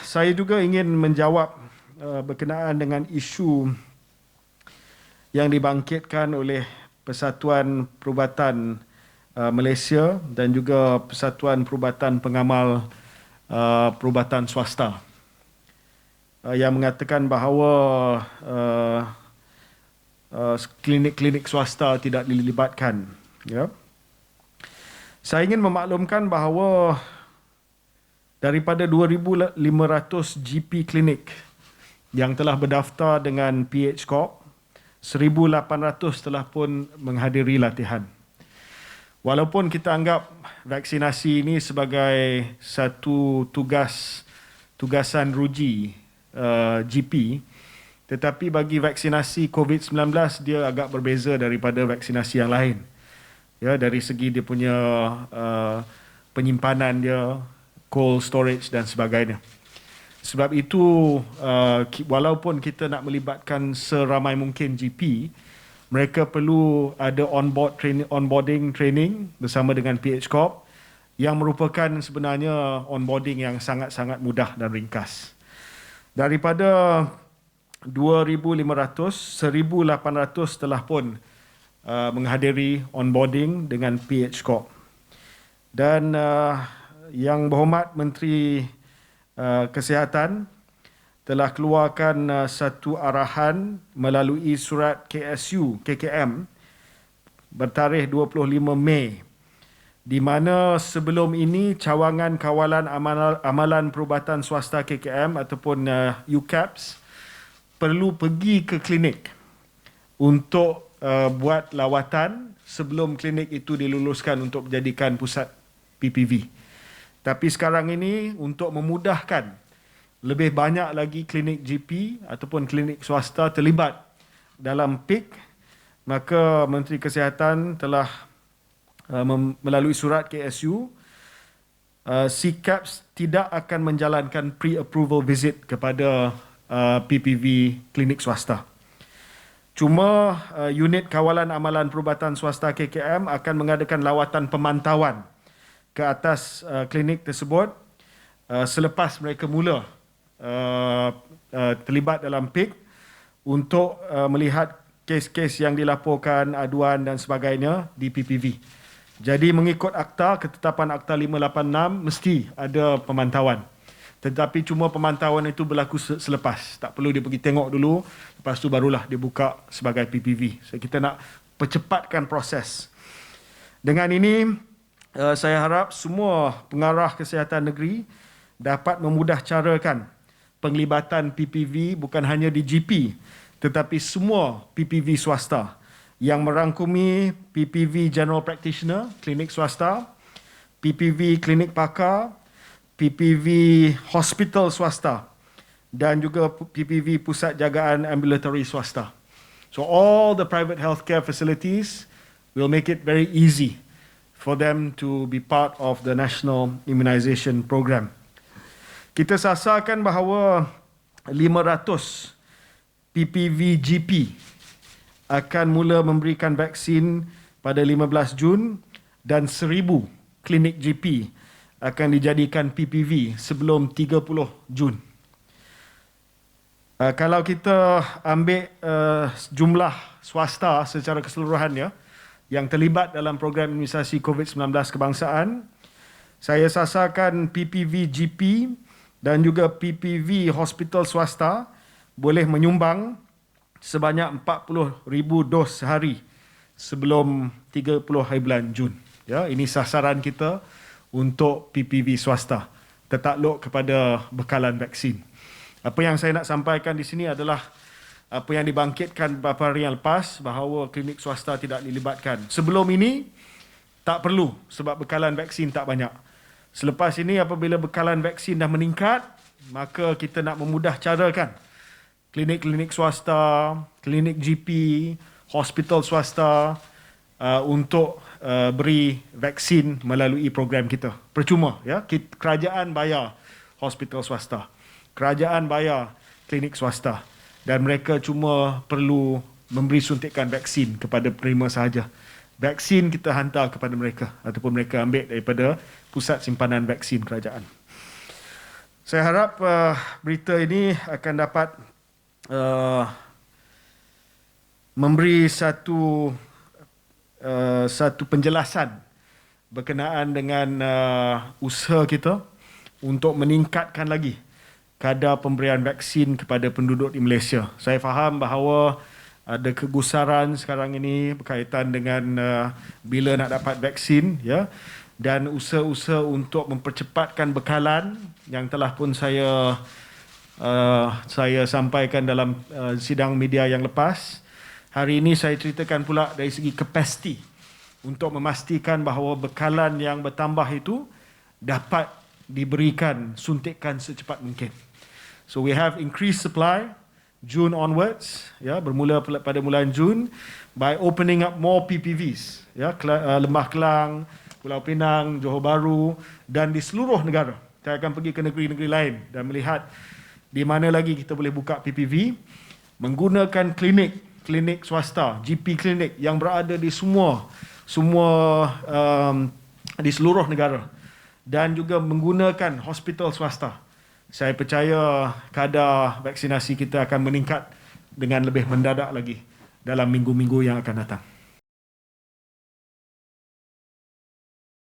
saya juga ingin menjawab berkenaan dengan isu yang dibangkitkan oleh Persatuan Perubatan Malaysia dan juga Persatuan Perubatan Pengamal Perubatan Swasta yang mengatakan bahawa klinik-klinik swasta tidak dilibatkan. Ya. Saya ingin memaklumkan bahawa daripada 2,500 GP klinik yang telah berdaftar dengan PH Corp, 1,800 telah pun menghadiri latihan. Walaupun kita anggap vaksinasi ini sebagai satu tugasan ruji GP, tetapi bagi vaksinasi COVID-19 dia agak berbeza daripada vaksinasi yang lain. Ya, dari segi dia punya penyimpanan dia, cold storage dan sebagainya. Sebab itu walaupun kita nak melibatkan seramai mungkin GP, mereka perlu ada onboarding training bersama dengan PH Corp yang merupakan sebenarnya onboarding yang sangat-sangat mudah dan ringkas. Daripada 2,500, 1,800 telah pun menghadiri onboarding dengan PH Corp. Dan Yang Berhormat Menteri Kesihatan telah keluarkan satu arahan melalui surat KSU KKM bertarikh 25 Mei, di mana sebelum ini cawangan kawalan amalan perubatan swasta KKM ataupun UCAPS perlu pergi ke klinik untuk buat lawatan sebelum klinik itu diluluskan untuk menjadikan pusat PPV. Tapi sekarang ini untuk memudahkan lebih banyak lagi klinik GP ataupun klinik swasta terlibat dalam PIK, maka Menteri Kesihatan telah melalui surat KSU, CCAPS tidak akan menjalankan pre-approval visit kepada PPV klinik swasta. Cuma unit kawalan amalan perubatan swasta KKM akan mengadakan lawatan pemantauan ke atas klinik tersebut selepas mereka mula terlibat dalam PIK untuk melihat kes-kes yang dilaporkan, aduan dan sebagainya di PPV. Jadi mengikut ketetapan Akta 586 mesti ada pemantauan. Tetapi cuma pemantauan itu berlaku selepas. Tak perlu dia pergi tengok dulu, lepas tu barulah dia buka sebagai PPV. So, kita nak percepatkan proses. Dengan ini, saya harap semua pengarah kesihatan negeri dapat memudahcarakan penglibatan PPV bukan hanya di GP, tetapi semua PPV swasta yang merangkumi PPV General Practitioner, klinik swasta, PPV klinik pakar, PPV hospital swasta dan juga PPV pusat jagaan ambulatory swasta. So all the private healthcare facilities will make it very easy for them to be part of the national immunisation program. Kita sasarkan bahawa 500 PPV GP akan mula memberikan vaksin pada 15 Jun dan 1,000 klinik GP akan dijadikan PPV sebelum 30 Jun. Kalau kita ambil jumlah swasta secara keseluruhannya yang terlibat dalam program imunisasi COVID-19 kebangsaan, saya sasarkan PPV GP dan juga PPV hospital swasta boleh menyumbang sebanyak 40,000 dos sehari sebelum 30 hari bulan Jun. Ya, ini sasaran kita untuk PPV swasta, tertakluk kepada bekalan vaksin. Apa yang saya nak sampaikan di sini adalah apa yang dibangkitkan beberapa hari yang lepas bahawa klinik swasta tidak dilibatkan. Sebelum ini tak perlu sebab bekalan vaksin tak banyak. Selepas ini apabila bekalan vaksin dah meningkat, maka kita nak memudahcarakan klinik-klinik swasta, klinik GP, hospital swasta untuk beri vaksin melalui program kita. Percuma, ya. Kerajaan bayar hospital swasta. Kerajaan bayar klinik swasta. Dan mereka cuma perlu memberi suntikan vaksin kepada penerima sahaja. Vaksin kita hantar kepada mereka ataupun mereka ambil daripada pusat simpanan vaksin kerajaan. Saya harap berita ini akan dapat memberi satu penjelasan berkenaan dengan usaha kita untuk meningkatkan lagi kadar pemberian vaksin kepada penduduk di Malaysia. Saya faham bahawa ada kegusaran sekarang ini berkaitan dengan bila nak dapat vaksin, ya, dan usaha-usaha untuk mempercepatkan bekalan yang telah pun saya sampaikan dalam sidang media yang lepas. Hari ini saya ceritakan pula dari segi kapasiti untuk memastikan bahawa bekalan yang bertambah itu dapat diberikan suntikan secepat mungkin. So we have increased supply June onwards, ya, bermula pada bulan Jun, by opening up more PPVs, ya, Lembah Kelang, Pulau Pinang, Johor Bahru, dan di seluruh negara. Saya akan pergi ke negeri-negeri lain dan melihat di mana lagi kita boleh buka PPV menggunakan klinik swasta, GP klinik yang berada di semua di seluruh negara, dan juga menggunakan hospital swasta. Saya percaya kadar vaksinasi kita akan meningkat dengan lebih mendadak lagi dalam minggu-minggu yang akan datang.